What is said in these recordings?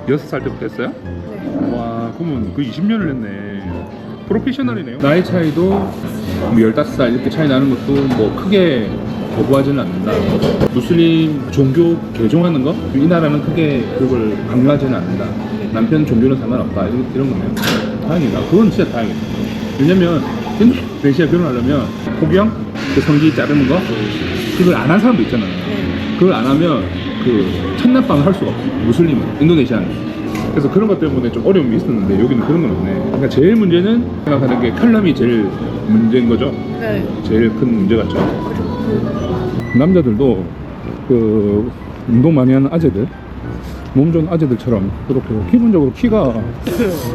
6살 때부터 했어요? 네. 와, 그러면 그 20년을 했네. 프로페셔널이네요. 나이 차이도 뭐 15살 이렇게 차이 나는 것도 뭐 크게 거부하지는 않는다. 무슬림 종교 개종하는 거? 이 나라는 크게 그걸 강요하지는 않는다. 남편 종교는 상관없다. 이런 거네요. 다행이다. 그건 진짜 다행이다. 왜냐면 인도네시아 결혼하려면 포경, 그 성기 자르는 거 그걸 안 한 사람도 있잖아요. 그걸 안 하면 그 첫날밤을 할 수가 없어. 무슬림은, 인도네시아는. 그래서 그런 것 때문에 좀 어려움이 있었는데 여기는 그런 건 없네. 그러니까 제일 문제는 생각하는 게 칼럼이 제일 문제인 거죠. 네. 제일 큰 문제 같죠. 남자들도 그 운동 많이 하는 아재들, 몸 좋은 아재들처럼 그렇게 기본적으로 키가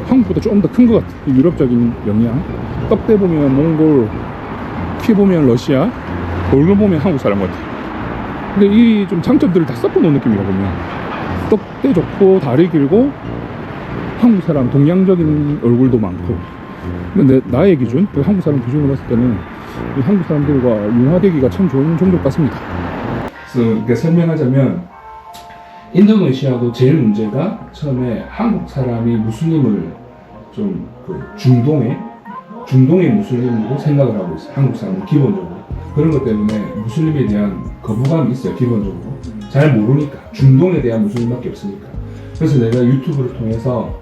한국보다 조금 더 큰 것 같아. 유럽적인 영향. 떡대 보면 몽골, 키 보면 러시아, 얼굴 보면 한국 사람 같아. 근데 이 좀 장점들을 다 섞어놓은 느낌이라 보면 떡대 좋고 다리 길고 한국 사람 동양적인 얼굴도 많고. 근데 나의 기준, 한국 사람 기준으로 봤을 때는 이 한국 사람들과 융화되기가 참 좋은 종족 같습니다. 그래서 이렇게 설명하자면 인도네시아도 제일 문제가 처음에 한국 사람이 무슬림을 좀 그 중동의 무슬림으로 생각을 하고 있어요. 한국 사람은 기본적으로. 그런 것 때문에 무슬림에 대한 거부감이 있어요. 기본적으로. 잘 모르니까. 중동에 대한 무슬림밖에 없으니까. 그래서 내가 유튜브를 통해서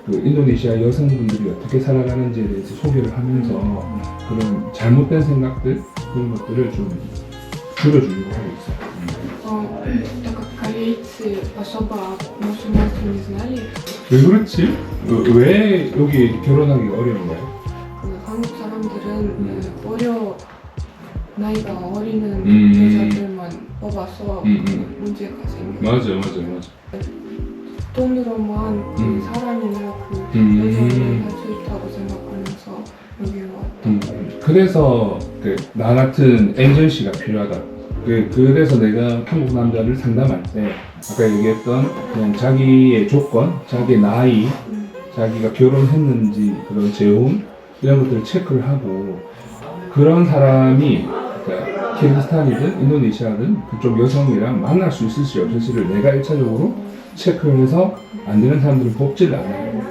그 인도네시아 여성분들이 어떻게 살아가는지에 대해서 소개를 하면서 그런 잘못된 생각들 그런 것들을 좀 줄여주려고 하고 있어요. Так как корейцы особо мусульманство не знали, 왜 그렇지? 왜 여기 결혼하기가 어려운 거야? 그 한국 사람들은 그 나이가 어리는 여자들만 뽑아서 문제가 생겨요. 맞아. 돈으로만 그 사람이나 그 여자를 할 수 있다고 생각하면서 여기 왔다. 그래서 나 같은 에이전시가 필요하다. 그래서 내가 한국 남자를 상담할 때 아까 얘기했던 그냥 자기의 조건, 자기의 나이, 자기가 결혼했는지 그런 재혼 이런 것들을 체크를 하고 그런 사람이 그러니까 키르기스탄이든 인도네시아든 그쪽 여성이랑 만날 수 있을지 없을지를 내가 1차적으로 체크를 해서 안 되는 사람들은 뽑지를 않아요.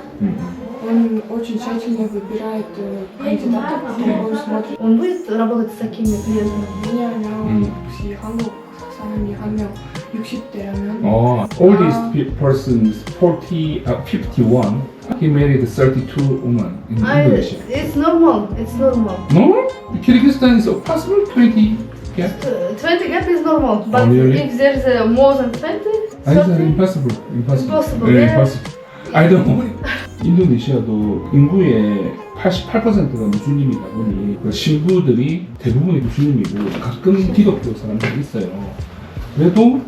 Он очень тщательно выбирает кандидатов, потом он смотрит. Он будет работать с такими клиентами? 왜냐하면 혹시 한국 사람이 한 명 60대라면 All these persons 51, he married 32 women in Indonesia. It's normal. It's normal. No? Kyrgyzstan is possible 20 gap? 20 gap is normal, but really? if there's more than 20, I said 30, impossible. Impossible, 네, yeah. impossible. I don't know. 인도네시아도 인구의 88%가 무슬림이다 보니 그 신부들이 대부분이 무슬림이고 가끔 기독교 사람들이 있어요. 그래도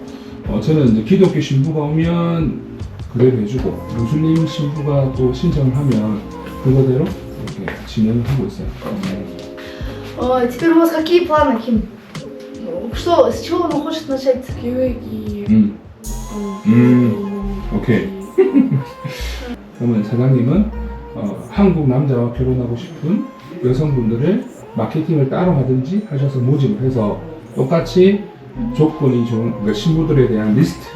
저는 이제 기독교 신부가 오면 그대로 해주고 무슬림 신부가 또 신청을 하면 그거대로 이렇게 진행을 하고 있어요. Теперь у вас какие планы, Ким? Что, с чего он хочет начать? 계획이 오케이. 그러면 사장님은 한국 남자와 결혼하고 싶은 여성분들을 마케팅을 따로 하든지 하셔서 모집을 해서 똑같이 조건이 좋은 그러니까 신부들에 대한 리스트,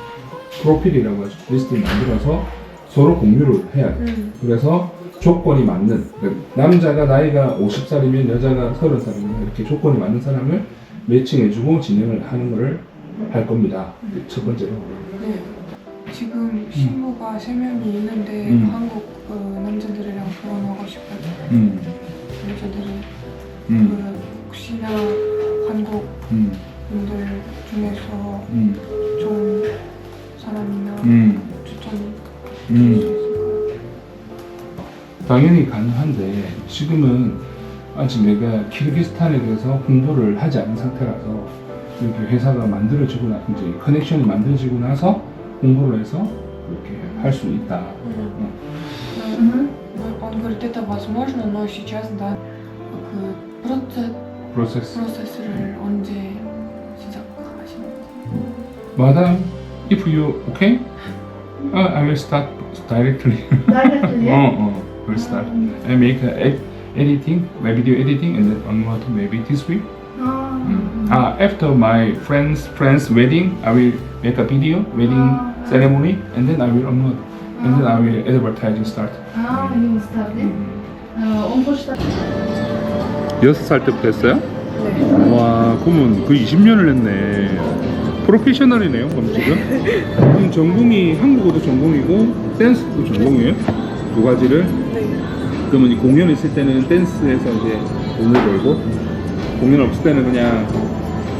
프로필이라고 하죠. 리스트를 만들어서 서로 공유를 해야 돼요. 그래서 조건이 맞는 그러니까 남자가 나이가 50살이면 여자가 30살이면 이렇게 조건이 맞는 사람을 매칭해주고 진행을 하는 거를 할 겁니다. 첫 번째로. 네. 지금 신부가 3명이 있는데 한국 남자들이랑 결혼하고 싶어요. 여자들이 혹시나 한국 분들 중에서 좋은 사람이나 추천 수 있을까요? 당연히 가능한데 지금은 아직 내가 키르기스탄에 대해서 홍보를 하지 않은 상태라서 이렇게 회사가 만들어지고 이제 커넥션이 만들어지고 나서 홍보를 해서 이렇게 할 수 있다. Он говорит, это возможно, но сейчас, да, 프로세스를 언제 시작하시나요? Madam, if you okay, I will start directly. Directly, yeah? We'll start. I make editing, my video editing, and then onward maybe this week. After my friend's wedding, I will make a video wedding ceremony, and then I will upload. And then I will advertising start. 아, 이거 스타트. 엄포 스타트. 6살 때부터 했어요? 네. 와, 그러면 그 20년을 했네. 프로페셔널이네요, 그럼 지금? 그럼 전공이 한국어도 전공이고 댄스도 전공이에요? 두 가지를? 네. 그러면 이 공연 있을 때는 댄스에서 이제 돈을 벌고 공연 없을 때는 그냥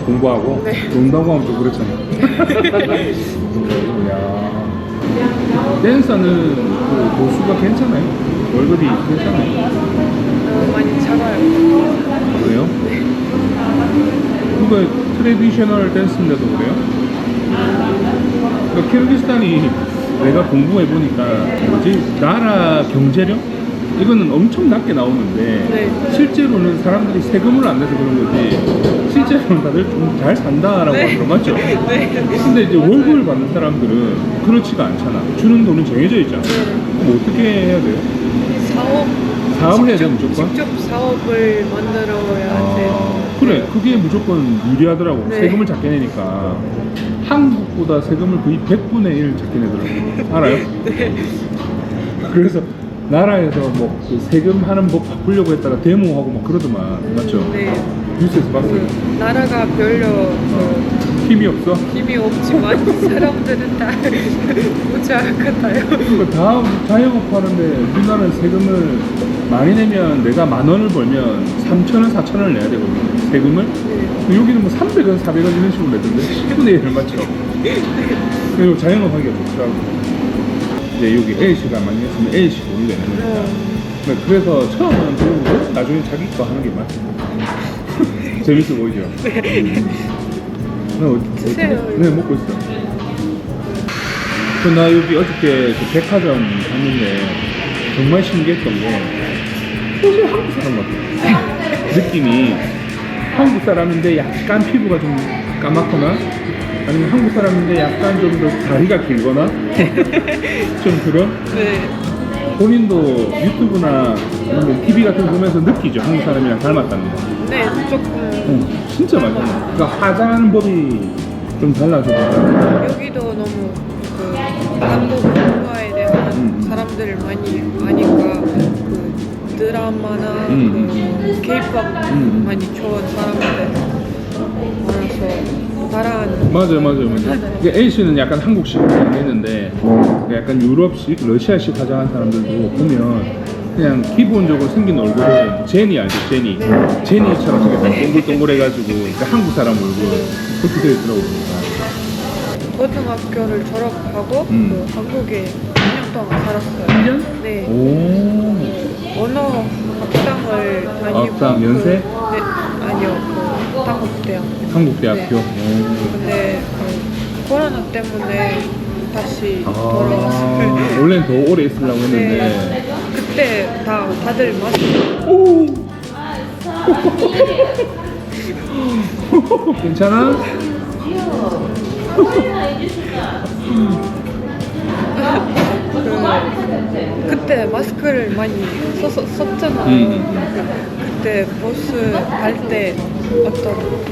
공부하고 네. 논다고 하면 좀 그렇잖아요. 야. 댄서는 그 보수가 괜찮아요? 월급이 괜찮아요? 많이 작아요. 그래요? 그러니까 트레디셔널 댄스인데도 그래요? 그러니까 키르기스탄이 내가 공부해보니까 뭐지? 나라 경제력? 이거는 엄청 낮게 나오는데 네. 실제로는 사람들이 세금을 안 내서 그런 거지 실제로는 다들 좀 잘 산다라고 네. 하더라, 맞죠? 네. 근데 이제 월급을 받는 사람들은 그렇지가 않잖아. 주는 돈은 정해져 있잖아. 그럼 어떻게 해야 돼요? 사업을 해야 돼요, 무조건? 직접 사업을 만들어야 돼요. 그래, 그게 무조건 유리하더라고. 네. 세금을 작게 내니까. 한국보다 세금을 거의 100분의 1 작게 내더라고. 알아요? 네. 그래서 나라에서 뭐 그 세금 하는 법 바꾸려고 했다가 데모하고 막 그러더만. 맞죠? 네. 뉴스에서 봤어요. 그 나라가 별로 힘이 없어? 힘이 없지만 사람들은 다 부자 같아요. 그러니까 다 자영업하는데 우리나라는 세금을 많이 내면 내가 10,000원을 벌면 3,000원, 4,000원을 내야 되거든요. 세금을. 네. 여기는 뭐 300원, 400원 이런 식으로 내던데 10분의 1을 맞죠? 그리고 자영업하기가 좋더라고. 이제 여기 A씨가 많이 했으면 A씨 돈이 되는 거니까. 그래서 처음은 그러고 나중에 자기 거 하는 게 맞죠. 재밌어 보이죠? 드세요. 네, 먹고 있어. 나 여기 어저께 그 백화점 갔는데 정말 신기했던 게 사실 한국 사람 같아. 느낌이 한국 사람인데 약간 피부가 좀 까맣거나 아니면 한국 사람인데 약간 좀 더 다리가 길거나 좀 그런? 네. 본인도 유튜브나 아니면 TV 같은 거 보면서 느끼죠? 한국 사람이랑 닮았다는 거. 네, 조금 진짜 맞아요. 그러니까 화장하는 법이 좀 달라서 여기도 너무 그 한국 문화에 대한 사람들을 많이 아니까 그 드라마나 그 K-pop 많이 좋아하는 사람들 많아서 다른 맞아요. A씨는 약간 한국식 화장했는데 약간 유럽식, 러시아식 화장한 사람들도 보면 그냥 기본적으로 생긴 얼굴은 제니 알죠? 제니. 제니처럼 생겼다. 동글동글해가지고 그러니까 한국 사람 얼굴 그렇게 되어 있더라고요. 고등학교를 졸업하고 그 한국에 2년 동안 살았어요. 1년? 네. 오. 언어 학당을 다니고 학당 연세? 네, 아니요. 그 한국대학. 한국대학교. 네. 근데 그 코로나 때문에 다시 돌아왔어요. 원래는 더 오래 있으려고 했는데. 네. 그때 다들 마스크. 오. 괜찮아? 그때 마스크를 많이 썼잖아요. 그때 버스 갈 때 어떤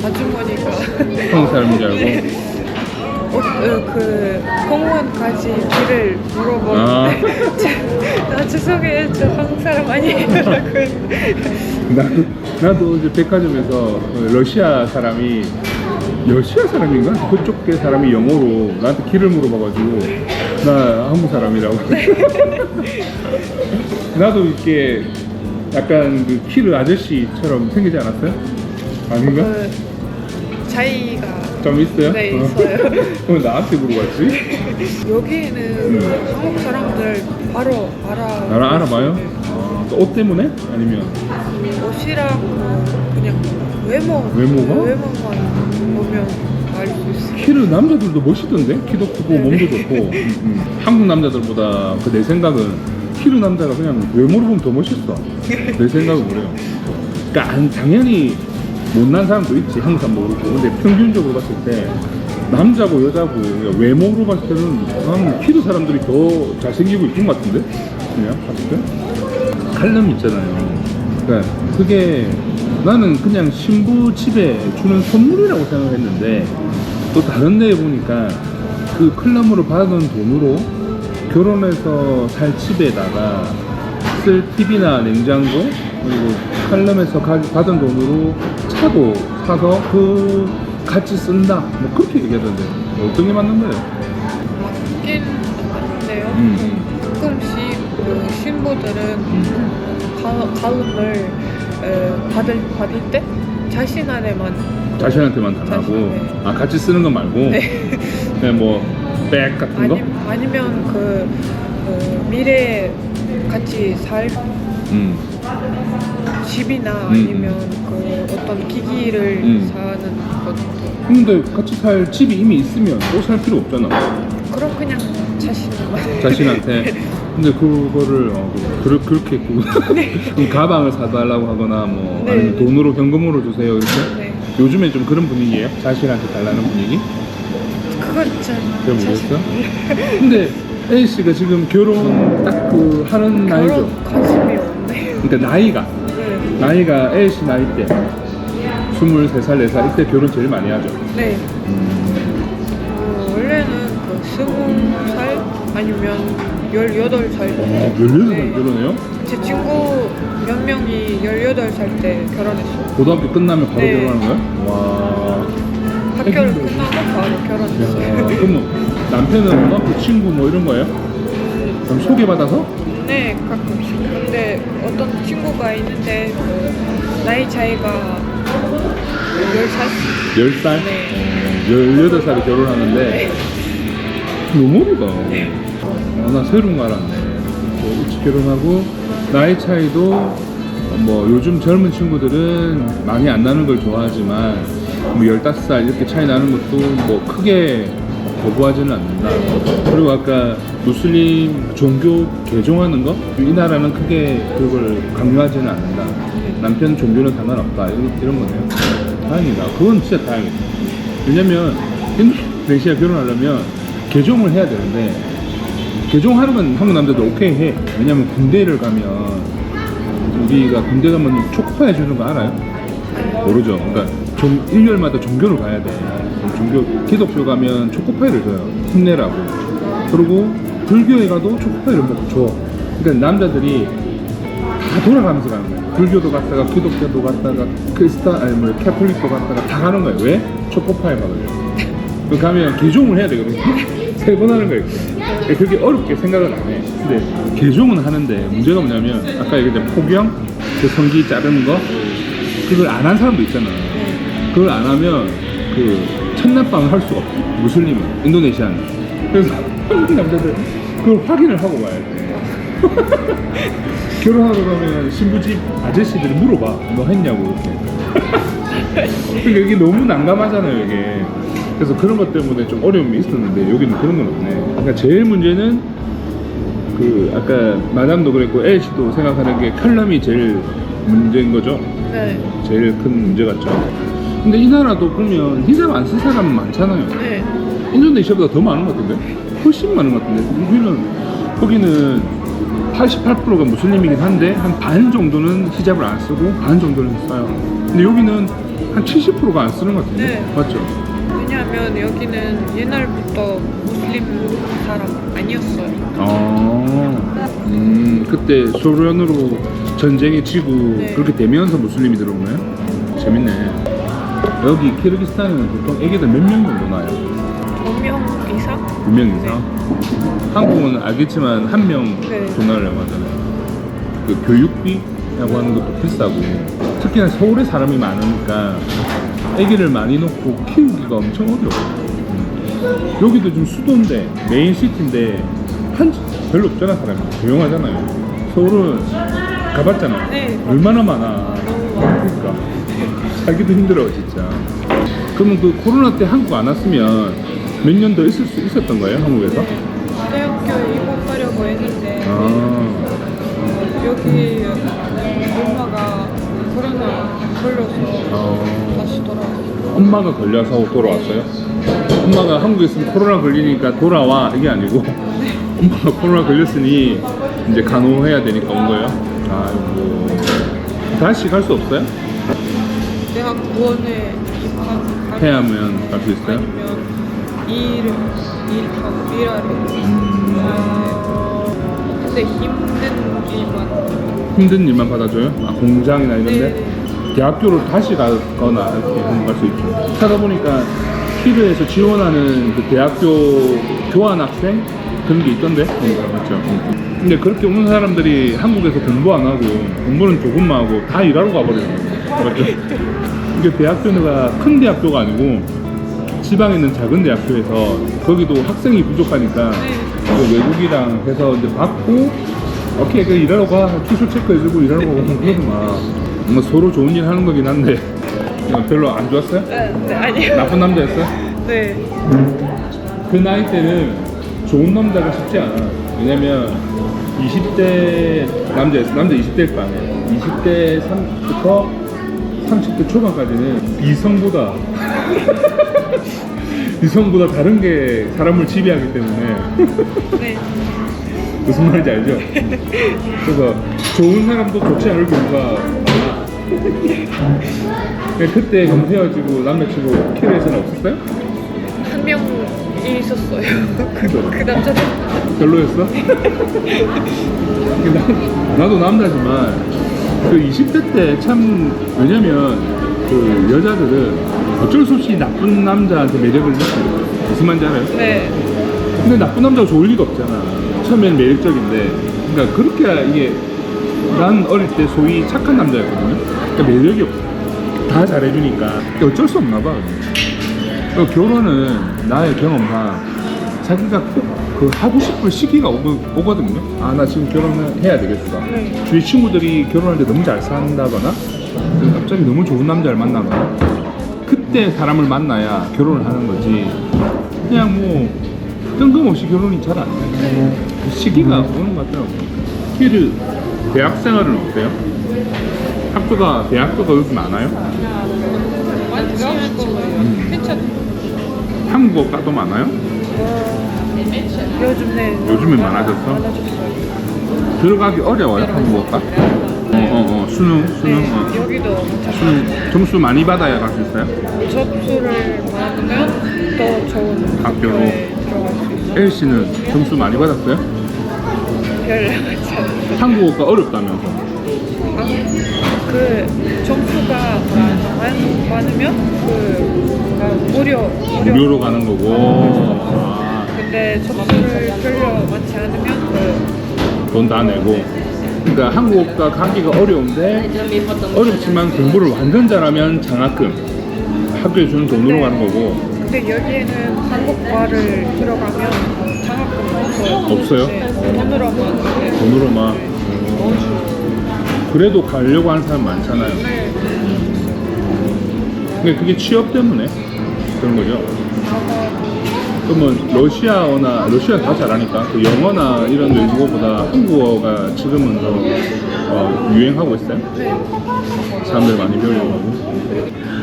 아주머니가 한국 사람인 줄 알고. 그 공원까지 길을 물어보는데 나 죄송해요, 저 한국 사람 아니에요라고 했는데 나도 이제 백화점에서 러시아 사람인가? 그쪽 계 사람이 영어로 나한테 길을 물어봐가지고 나 한국 사람이라고. 나도 이렇게 약간 그 키르 아저씨처럼 생기지 않았어요? 아닌가? 그 차이가 좀 있어요? 네, 있어요. 그럼 나한테 물어봤지? 여기는 한국 사람들 바로 알아봐요? 또 옷 때문에? 아니면? 옷이랑 그냥 외모만 보면 알 수 있어요. 키를 남자들도 멋있던데? 키도 크고 몸도 좋고. 한국 남자들보다 그 내 생각은 키를 남자가 그냥 외모로 보면 더 멋있어. 내 생각은 그래요. 그러니까 당연히 못난 사람도 있지, 한국 사람도 그렇고. 근데 평균적으로 봤을 때 남자고 여자고 외모로 봤을 때는 한 키도 사람들이 더 잘생기고 이쁜 것 같은데? 그냥 봤을 때? 칼럼 있잖아요. 그러니까 그게 나는 그냥 신부 집에 주는 선물이라고 생각했는데 또 다른 데에 보니까 그 클럽으로 받은 돈으로 결혼해서 살 집에다가 쓸 TV나 냉장고 그리고 칼럼에서 받은 돈으로 차도 사서 그 같이 쓴다 뭐 그렇게 얘기하던데 어떤 게 맞는 거예요? 맞긴 맞는데요. 가끔씩 그 신부들은 가음을 받을 때 자신한테만 자신한테만 당하고 자신, 아 같이 쓰는 거 말고 네. 그냥 뭐 백 같은 거? 아니면 그 미래에 같이 살 집이나 아니면 그 어떤 기기를 사는 것도 근데 같이 살 집이 이미 있으면 또 살 필요 없잖아 그럼 그냥 자신만 자신한테 근데 그거를 그렇게 그럼 가방을 사달라고 하거나 뭐 네. 아니면 돈으로 현금으로 주세요 이렇게 네. 요즘엔 좀 그런 분위기예요? 자신한테 달라는 분위기? 그건 잘 그런 모르겠어? 근데 A 씨가 지금 결혼 딱 그 하는 나이죠? 결혼 관심이 없네. 그러니까 네. 나이가 A 씨 나이 때 23살, 4살 이때 결혼 제일 많이 하죠? 네. 원래는 그 20살 아니면 18살. 18살 결혼해요? 제 친구 몇 명이 18살 때 결혼했어요. 고등학교 끝나면 바로 네. 결혼하는 거야? 와. 학교를 끝나고 바로 결혼했어요. 그럼 남편은 고등학교 친구 뭐 이런 거예요? 그럼 소개받아서? 네, 가끔씩. 근데 어떤 친구가 있는데 그 나이 차이가 10살? 10살? 네. 18살에 결혼하는데 너무 어리다. 나 새로운 거 알았네. 일찍 결혼하고 나이 차이도 뭐 요즘 젊은 친구들은 많이 안 나는 걸 좋아하지만 뭐 15살 이렇게 차이 나는 것도 뭐 크게 거부하지는 않는다. 그리고 아까 무슬림 종교 개종하는 거? 이 나라는 크게 그걸 강요하지는 않는다. 남편 종교는 상관없다. 이런 거네요. 다행이다. 그건 진짜 다행이다. 왜냐면 인도네시아 결혼하려면 개종을 해야 되는데 개종하는 건 한국 남자들 오케이 해. 왜냐면 군대를 가면 우리가 군대 가면 초코파 해주는 거 알아요? 모르죠. 그러니까 1년마다 종교를 가야 돼. 종교 기독교 가면 초코파이를 줘요. 힘내라고. 그리고 불교에 가도 초코파이를 먹고 줘. 그러니까 남자들이 다 돌아가면서 가는 거예요. 불교도 갔다가 기독교도 갔다가 캐톨릭도 갔다가 다 가는 거예요. 왜? 초코파이 먹으려고. 그 가면 개종을 해야 되거든요. 3번 하는 거예요. 그렇게 어렵게 생각을 안 해. 근데 개종은 하는데 문제가 뭐냐면 아까 얘기했던 포경, 그 성기 자르는 거 그걸 안 한 사람도 있잖아. 그걸 안 하면 그 첫날밤을 할 수가 없어. 무슬림은 인도네시아는. 그래서 한국 남자들 그걸 확인을 하고 가야 돼. 결혼하러 가면 신부집 아저씨들이 물어봐. 뭐 했냐고 이렇게. 그러니까 여기 너무 난감하잖아요 이게. 그래서 그런 것 때문에 좀 어려움이 있었는데 여기는 그런 건 없네. 그러니까 제일 문제는 그 아까 마담도 그랬고 L씨도 생각하는 게 칼럼이 제일 문제인 거죠. 네. 제일 큰 문제 같죠. 근데 이 나라도 보면 히잡 안 쓴 사람은 많잖아요. 네. 인도네시아보다 더 많은 것 같은데? 훨씬 많은 것 같은데? 거기는 88%가 무슬림이긴 한데 한 반 정도는 히잡을 안 쓰고 반 정도는 써요. 근데 여기는 한 70%가 안 쓰는 것 같은데? 네. 맞죠? 왜냐하면 여기는 옛날부터 무슬림 사람 아니었어요. 그때 소련으로 전쟁에 지고 네. 그렇게 되면서 무슬림이 들어오나요? 재밌네. 여기 키르기스탄은 보통 애기들 몇 명 정도 나요? 5명 이상? 2명 이상? 한국은 알겠지만 한 명 네. 동나라라고 하잖아요. 그 교육비라고 하는 것도 비싸고 특히나 서울에 사람이 많으니까 애기를 많이 놓고 키우기가 엄청 어려워. 여기도 지금 수도인데 메인 시티인데 별로 없잖아. 사람이 조용하잖아요. 서울은 가봤잖아. 네. 얼마나 많아. 그러니까 살기도 힘들어 진짜. 그러면 그 코로나 때 한국 안 왔으면 몇 년 더 있을 수 있었던 거예요 한국에서? 대학교 입학하려고 했는데 여기 엄마가 코로나 걸려서 다시 돌아왔어요. 엄마가 걸려서 돌아왔어요? 엄마가 한국에 있으면 코로나 걸리니까 돌아와 이게 아니고 엄마가 코로나 걸렸으니 이제 간호해야 되니까 온 거예요? 아이고 다시 갈 수 없어요? 대학 9원에 입학 해야면 갈 수 있어요? 아니면 일하러 근데 힘든 일만. 힘든 일만 받아줘요? 아, 공장이나 이런데? 네. 대학교를 다시 가거나 이렇게 갈 수 있죠. 찾아보니까 키르에서 지원하는 그 대학교 교환 학생 그런 게 있던데? 맞죠? 근데 그렇게 오는 사람들이 한국에서 공부 안 하고 공부는 조금만 하고 다 일하러 가버려요. 맞죠? 이게 대학교가 큰 대학교가 아니고 지방에 있는 작은 대학교에서 거기도 학생이 부족하니까 그 외국이랑 해서 이제 받고 오케이 그 일하러 가 취소 체크해주고 일하러 가고 그러더만 뭐 서로 좋은 일 하는 거긴 한데 별로 안 좋았어요? 네, 아니요. 나쁜 남자였어요? 네. 그 나이 때는 좋은 남자가 쉽지 않아. 왜냐면 20대 남자였어. 남자 20대일 거 아니에요. 20대 3부터 30대 초반까지는 이성보다 다른 게 사람을 지배하기 때문에 네. 무슨 말인지 알죠? 그래서 좋은 사람도 좋지 않을 경우가 많아. 그때 그럼 헤어지고 남자친구 키르에서는 없었어요? 한 명 있었어요. 그죠? 그 남자도. 별로였어? 나도 남자지만 그 20대 때 참 왜냐면 그 여자들은 어쩔 수 없이 나쁜 남자한테 매력을 느껴요. 무슨 말인지 알아요? 네. 근데 나쁜 남자가 좋을 리가 없잖아. 처음에는 매력적인데 그러니까 그렇게 이게 난 어릴 때 소위 착한 남자였거든요. 그러니까 매력이 없어. 다 잘해주니까 어쩔 수 없나 봐. 결혼은 나의 경험상 자기가 그 하고 싶을 시기가 오거든요. 아 나 지금 결혼해야 되겠어. 네. 주위 친구들이 결혼할 때 너무 잘 산다거나 갑자기 너무 좋은 남자를 만나거나 그때 사람을 만나야 결혼을 하는 거지. 그냥 뭐 뜬금없이 결혼이 잘 안 돼. 시기가 오는 것 같더라고. 키르 대학 생활은 어때요? 대학교가 여기 많아요? 많이 들어갈 거예요. 괜찮아요. 한국어과도 많아요? 요즘에 많아졌어? 많아졌어요. 들어가기 어려워요, 한국어과? 수능. 여기도 수능 점수 많이 받아야 갈 수 있어요? 접수를 받으면 더 좋은 학교로. 학교에 들어갈 수 있어요. L씨는 점수 많이 받았어요? 별 나가지 않아요. 한국어가 어렵다면서. 그 점수가 많으면 무료로 가는 거고. 아, 근데 점수를 별로 많지 않으면 돈 다 내고. 그러니까 한국어가 가기가 어려운데 어렵지만 공부를 완전 잘하면 장학금 학교에 주는 돈으로 가는 거고. 근데 여기에는 한국과를 들어가면 장학금 없어요? 네, 돈으로만. 돈으로만. 그래도 가려고 하는 사람 많잖아요. 네. 근데 그게 취업 때문에 그런 거죠. 그러면 러시아 다 잘하니까 그 영어나 이런 외국어보다 한국어가 지금은 더 유행하고 있어요? 네. 사람들 많이 배우려고 하고.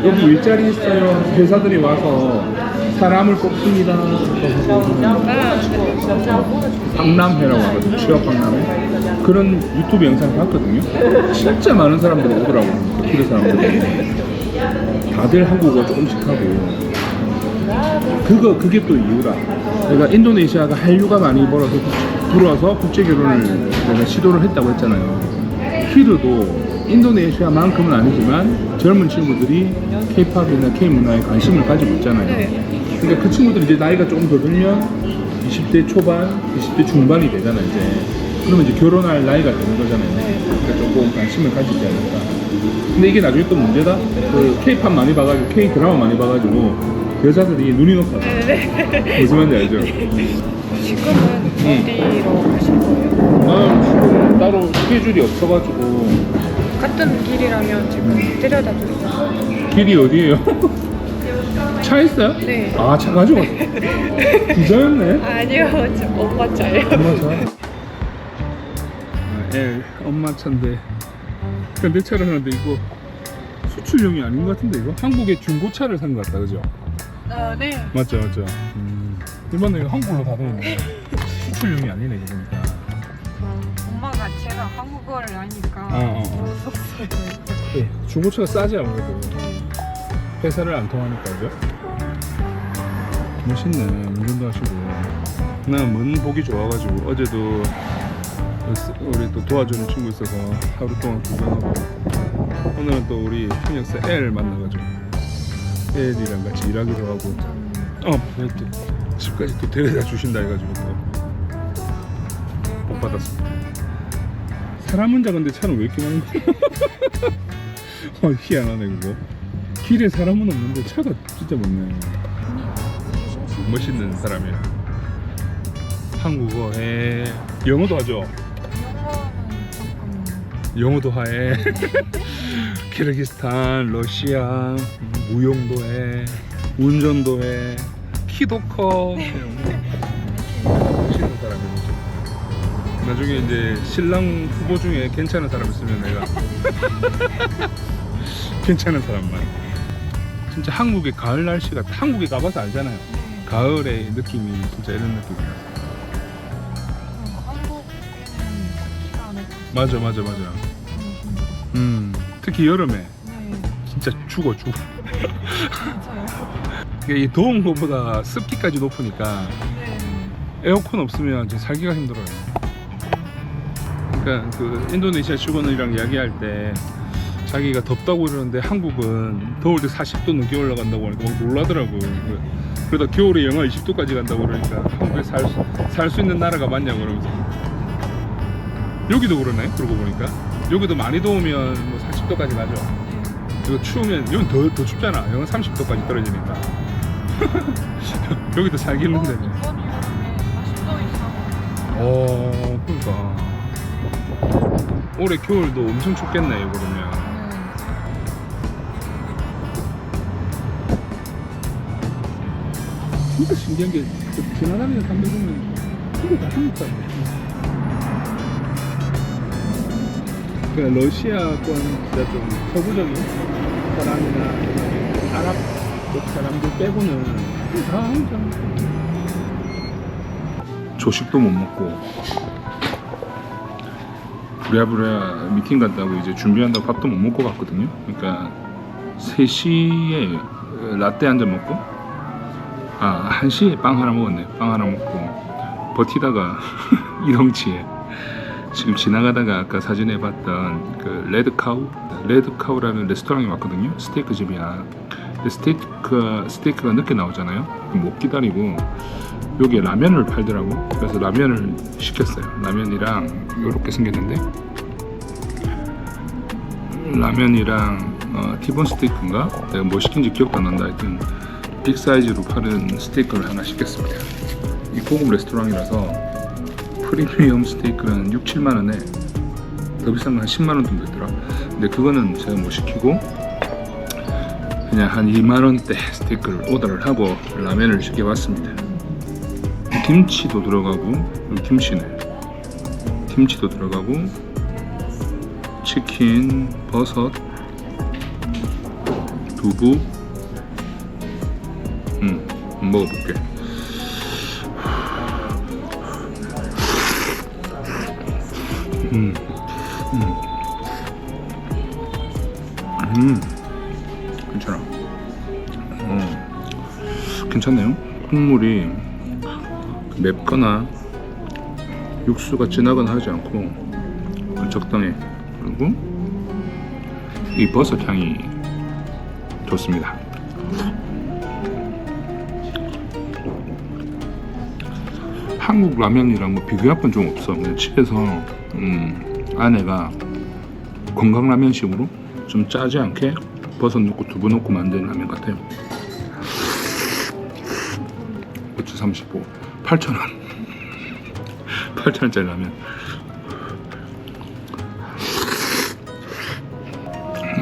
여기 일자리 있어요. 회사들이 와서 사람을 뽑습니다. 박람회라고 하거든요. 취업 박람회. 그런 유튜브 영상 봤거든요. 진짜 많은 사람들이 오더라고요. 키르 사람들이. 다들 한국어 조금씩 하고. 그게 또 이유라. 내가 인도네시아가 한류가 많이 불어서 국제 결혼을 내가 시도를 했다고 했잖아요. 키르도 인도네시아만큼은 아니지만 젊은 친구들이 K-팝이나 K-문화에 관심을 가지고 있잖아요. 네. 그러니까 그 친구들이 이제 나이가 조금 더 들면 20대 초반, 20대 중반이 되잖아요, 이제. 그러면 이제 결혼할 나이가 되는 거잖아요. 그러니까 조금 관심을 가지지 않을까. 근데 이게 나중에 또 문제다. 그 K-팝 많이 봐가지고, K-드라마 많이 봐가지고 여자들이 눈이 높아. 무슨 말인지 알죠? 지금은 어디로 가실 거예요? 지금 따로 스케줄이 없어가지고. 같은 길이라면 지금 데려다 주세요. 길이 어디예요? 차 있어요? 네. 아, 차 가져갔어. 부자였네. 아니요, 저 엄마 차예요. 엄마 차. 엄마 차인데 현대차를 하는데 이거 수출용이 아닌 것 같은데 이거? 한국의 중고차를 산 것 같다, 그죠? 네. 맞죠. 일반은 이거 한국으로 다 되는데 수출용이 아니네 이거 보니까. 엄마가 제가 한국어를 아니까 썼어요. 네, 중고차가 싸지 아무래도 회사를 안 통하니까, 그죠? 멋있네. 운전도 하시고. 난 문 보기 좋아가지고 어제도 우리 또 도와주는 친구 있어서 하루 동안 구경하고, 오늘은 또 우리 통역사 L 만나가지고 L이랑 같이 일하기로 하고, 또 집까지 또 데려다 주신다 해가지고 또 복 받았습니다. 사람 혼자 근데 차는 왜 이렇게 많은 거야? 희한하네 그거. 길에 사람은 없는데 차가 진짜 많네. 멋있는 사람이야. 한국어 해, 영어도 하죠. 영어도 해. 키르기스탄, 러시아, 무용도 해, 운전도 해, 키도 커. 멋있는 사람이죠. 나중에 이제 신랑 후보 중에 괜찮은 사람 있으면 내가 괜찮은 사람만. 진짜 한국의 가을 날씨가, 한국에 가봐서 알잖아요. 가을의 느낌이 진짜 이런 느낌이야. 맞아. 특히 여름에 네. 진짜 죽어. 진짜요? 이 더운 것보다 습기까지 높으니까 네. 에어컨 없으면 진짜 살기가 힘들어요. 그러니까 그 인도네시아 직원이랑 이야기할 때 자기가 덥다고 그러는데 한국은 더울 때 40도 넘게 올라간다고 하니까 막 놀라더라고. 그러다 겨울에 영하 20도까지 간다고 그러니까 한국에 살 수 있는 나라가 맞냐고 그러면서. 여기도 그러네. 그러고 보니까 여기도 많이 더우면 뭐 40도까지 가죠. 이거 추우면 여기 더 춥잖아. 영하 30도까지 떨어지니까. 여기도 살기 힘든데. 이번 여름에 40도 이상. 그러니까 올해 겨울도 엄청 춥겠네 그러면. 진짜 신기한 게 지나다니는 사람들 보면 이게 다 한국 사람들. 그러니까 러시아권 진짜 좀 서구적인 사람이나 아랍 쪽 사람들 빼고는 다 한국 사람들. 조식도 못 먹고 부랴부랴 미팅 간다고 이제 준비한다고 밥도 못 먹고 갔거든요. 그러니까 3시에 라떼 한 잔 먹고 1시에 빵 하나 먹었네. 빵 하나 먹고 버티다가 이렁치에 지금 지나가다가 아까 사진에 봤던 그 레드카우라는 레스토랑이 왔거든요. 스테이크 집이야. 근데 스테이크가 늦게 나오잖아요. 못 기다리고 여기에 라면을 팔더라고. 그래서 라면을 시켰어요. 라면이랑 이렇게 생겼는데 라면이랑 티본 스테이크인가? 내가 뭐 시킨지 기억도 안 난다. 하여튼 빅 사이즈로 파는 스테이크를 하나 시켰습니다. 이 고급 레스토랑이라서 프리미엄 스테이크는 6, 7만원에 더 비싼 건 한 10만원 정도 있더라. 근데 그거는 제가 못 시키고 그냥 한 2만원대 스테이크를 오더를 하고 라면을 시켜봤습니다. 김치도 들어가고, 김치네. 김치도 들어가고, 치킨, 버섯, 두부. 먹어볼게. 괜찮아. 괜찮네요. 국물이 맵거나 육수가 진하거나 하지 않고 적당해. 그리고 이 버섯 향이 좋습니다. 한국 라면이랑 뭐 비교할 건 좀 없어. 그냥 집에서 아내가 건강 라면식으로 좀 짜지 않게 버섯 넣고 두부 넣고 만든 라면 같아요. 고추 35 8,000원 8,000원짜리 라면.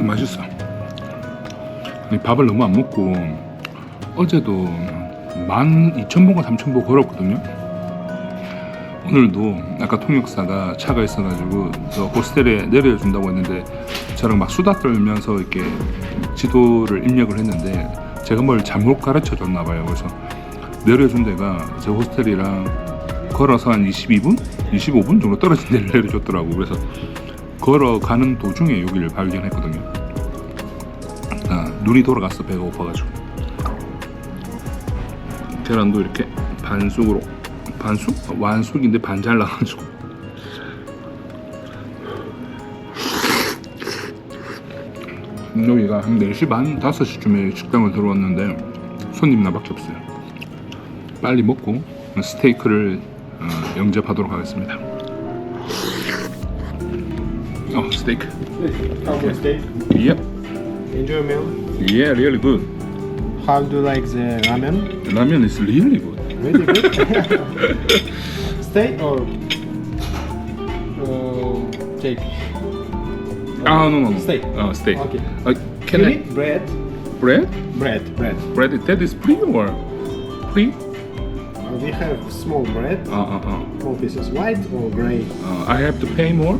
맛있어. 밥을 너무 안 먹고 어제도 12,000보가 3,000보 걸었거든요. 오늘도 아까 통역사가 차가 있어가지고 저 호스텔에 내려준다고 했는데 저랑 막 수다 떨면서 이렇게 지도를 입력을 했는데 제가 뭘 잘못 가르쳐 줬나 봐요. 그래서 내려준 데가 저 호스텔이랑 걸어서 한 22분? 25분 정도 떨어진 데를 내려줬더라고. 그래서 걸어가는 도중에 여기를 발견했거든요. 눈이 돌아갔어. 배가 고파가지고. 계란도 이렇게 반숙으로, 반숙? 완숙인데 반 잘라가지고 여기가 한 4시 반, 5시쯤에 식당을 들어왔는데 손님 나밖에 없어요. 빨리 먹고 스테이크를 영접하도록 하겠습니다. 스테이크. How good steak? Yep. Enjoy meal. Yeah, really good. How do you like the ramen? Ramen is really good. Really good. Steak or cake? No. Steak. Steak. Okay. Can you I need bread? bread? Bread. Bread that is free or free? We have small bread. Small pieces, white or gray? I have to pay more.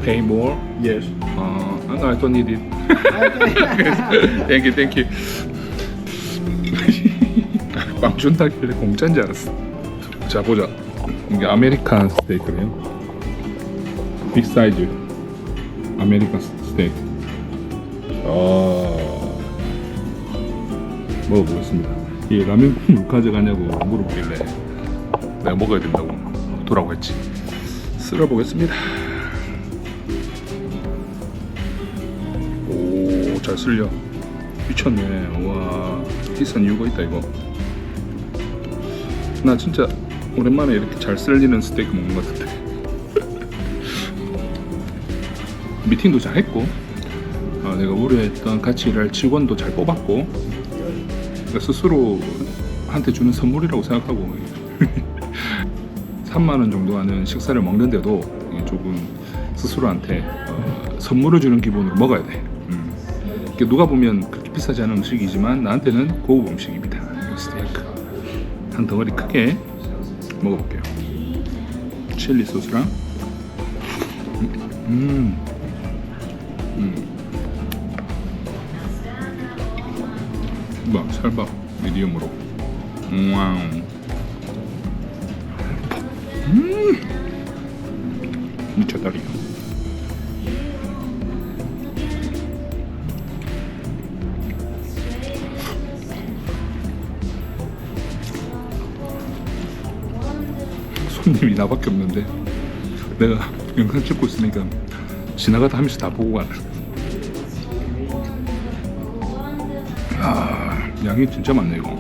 Pay more. Yes. No, I don't need it. Thank you. 빵 준다길래 공짜인 줄 알았어. 자 보자. 이게 아메리칸 스테이크래요. 빅 사이즈 아메리칸 스테이크. 먹어보겠습니다. 이 라면 국물 가져가냐고 물어보길래 내가 먹어야 된다고 도라고 했지. 쓸어보겠습니다. 오, 잘 쓸려. 미쳤네. 와, 비싼 이유가 있다 이거. 나 진짜 오랜만에 이렇게 잘 쓸리는 스테이크 먹는 것 같은데. 미팅도 잘 했고, 내가 우려했던 같이 일할 직원도 잘 뽑았고, 스스로 한테 주는 선물이라고 생각하고 3만원 정도 하는 식사를 먹는데도 조금 스스로한테 선물을 주는 기분으로 먹어야 돼. 누가 보면 그렇게 비싸지 않은 음식이지만 나한테는 고급 음식입니다. 스테이크 한 덩어리 크게 먹어볼게요. 칠리 소스랑 살밥 미디움으로. 와우. 미쳤다리요. 손님이 나밖에 없는데 내가 영상 찍고 있으니까 지나가다 한 번씩 다 보고 가네. 양이 진짜 많네 이거.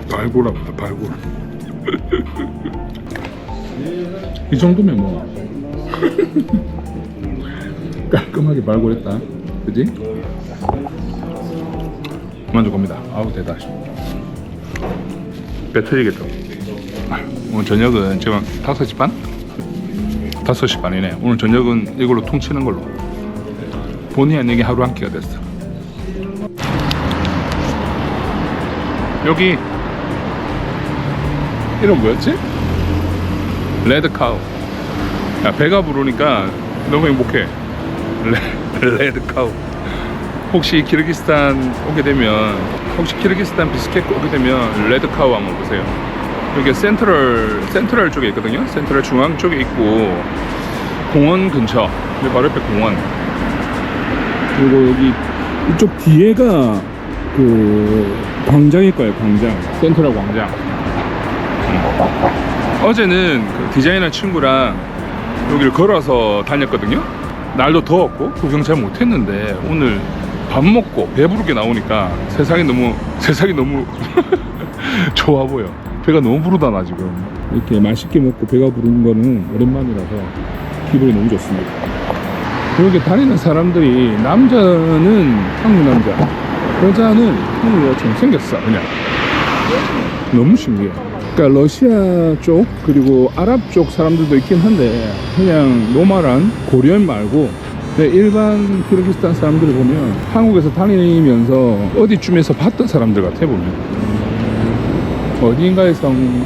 발골합니다. 발골. 이 정도면 뭐 깔끔하게 발골했다. 그지? 만족합니다. 아우 대다. 배 터지겠다. 오늘 저녁은 지금 5시 반? 5시 반이네. 오늘 저녁은 이걸로 퉁치는 걸로. 본의 아니게 하루 한 끼가 됐어. 여기 이름 뭐였지? 레드카우. 야, 배가 부르니까 너무 행복해. 레드카우. 혹시 키르기스탄 오게 되면, 혹시 키르기스탄 비스케크 오게 되면 레드카우 한번 보세요. 여기 센트럴 쪽에 있거든요. 센트럴 중앙 쪽에 있고 공원 근처. 여기 바로 옆에 공원. 그리고 여기 이쪽 뒤에가 그 광장일 거예요. 광장. 센트럴 광장. 어제는 그 디자이너 친구랑 여기를 걸어서 다녔거든요. 날도 더웠고 구경 잘 못했는데 오늘 밥 먹고 배부르게 나오니까 세상이 너무 좋아 보여. 배가 너무 부르다 나 지금. 이렇게 맛있게 먹고 배가 부르는 거는 오랜만이라서 기분이 너무 좋습니다. 여기 다니는 사람들이 남자는 한국 남자, 여자는 한국 여자처럼 생겼어. 그냥 너무 신기해. 그러니까 러시아 쪽 그리고 아랍 쪽 사람들도 있긴 한데 그냥 노멀한 고려인 말고 일반 키르기스탄 사람들을 보면 한국에서 다니면서 어디쯤에서 봤던 사람들 같아. 보면 어딘가에서는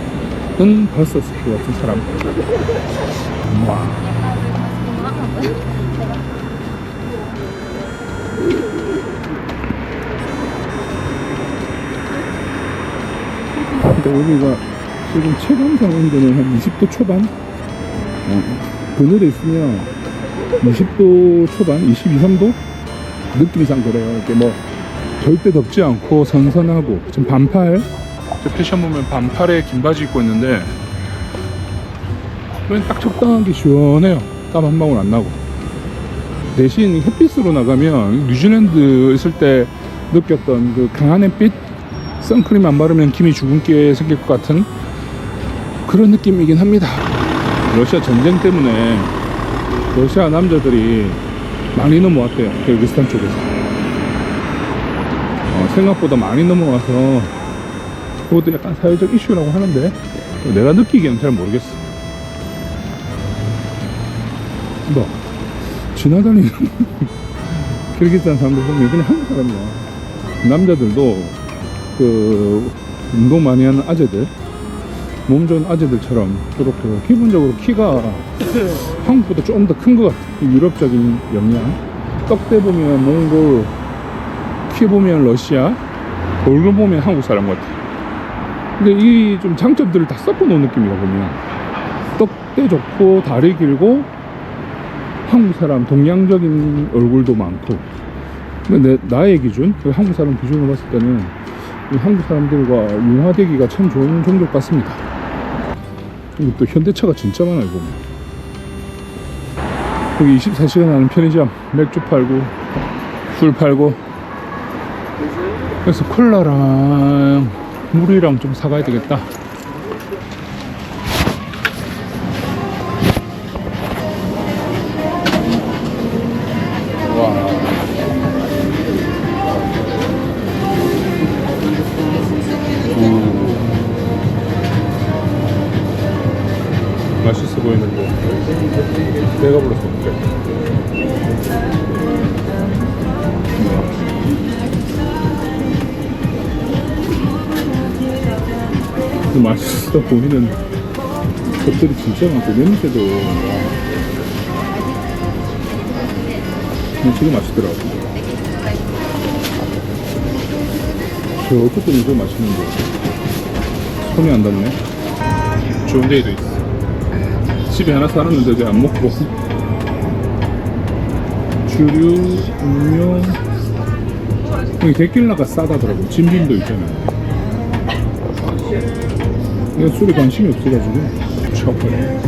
봤었을 것 같은 사람들. 와. 그러니까 여기가 지금 체감상 온도는 한 20도 초반? 그늘에 있으면 20도 초반, 22, 3도? 느낌상 그래요. 이렇게 뭐 절대 덥지 않고 선선하고. 지금 반팔, 저 패션 보면 반팔에 긴 바지 입고 있는데 그냥 딱 적당하게 시원해요. 땀 한 방울 안 나고. 대신 햇빛으로 나가면 뉴질랜드 있을 때 느꼈던 그 강한 햇빛, 선크림 안 바르면 김이 주근깨 생길 것 같은 그런 느낌이긴 합니다. 러시아 전쟁 때문에 러시아 남자들이 많이 넘어왔대요. 키르기스탄 쪽에서. 생각보다 많이 넘어와서 그것도 약간 사회적 이슈라고 하는데 내가 느끼기에는 잘 모르겠어. 뭐 지나다니는 키르기스탄 사람들 보면 그냥 한국 사람이야. 남자들도 그 운동 많이 하는 아재들, 몸 좋은 아재들처럼 저렇게 기본적으로 키가 한국보다 좀 더 큰 것 같아. 유럽적인 영향. 떡대 보면 몽골, 키 보면 러시아, 얼굴 보면 한국 사람 같아. 근데 이 좀 장점들을 다 섞어 놓은 느낌이라 보면 떡대 좋고 다리 길고 한국 사람 동양적인 얼굴도 많고. 근데 나의 기준, 한국 사람 기준으로 봤을 때는 이 한국 사람들과 융화되기가 참 좋은 종족 같습니다. 그리고 또 현대차가 진짜 많아요. 보면 여기 24시간 하는 편의점, 맥주 팔고 술 팔고. 그래서 콜라랑 물이랑 좀 사가야 되겠다. 와. 맛있어 보이는데 배가 불러서 그래. 맛있어 보이는 것들이 진짜 많고 냄새도 되게 맛있더라고. 저것도 이거 맛있는데 손이 안 닿네. 좋은 데에도 있어. 집에 하나 사놨는데 이제 안 먹고. 주류, 음료. 여기 데킬라가 싸다더라고. 진빈도 있잖아요. 내가 술에 관심이 없어가지고. 초콜릿,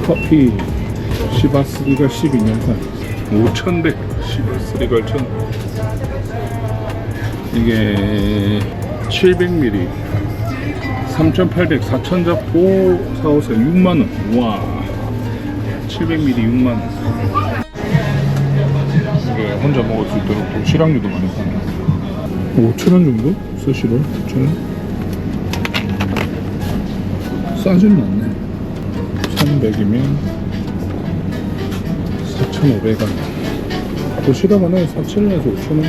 커피, 시바스리갈 12년산 5100 시바스리갈 1000. 이게 700ml 3,800, 4,000 잡고 사오세요. 6만원. 와, 700ml 6만원. 이게 혼자 먹을 수 있도록 도시락류도 많이 파네. 5,000원 정도? 스시로 5,000원? 싸진 않네. 1,100이면 4,500원. 도시락 하나에 4,000원에서 5,000원?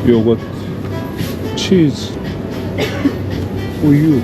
요거트, 치즈, 우유,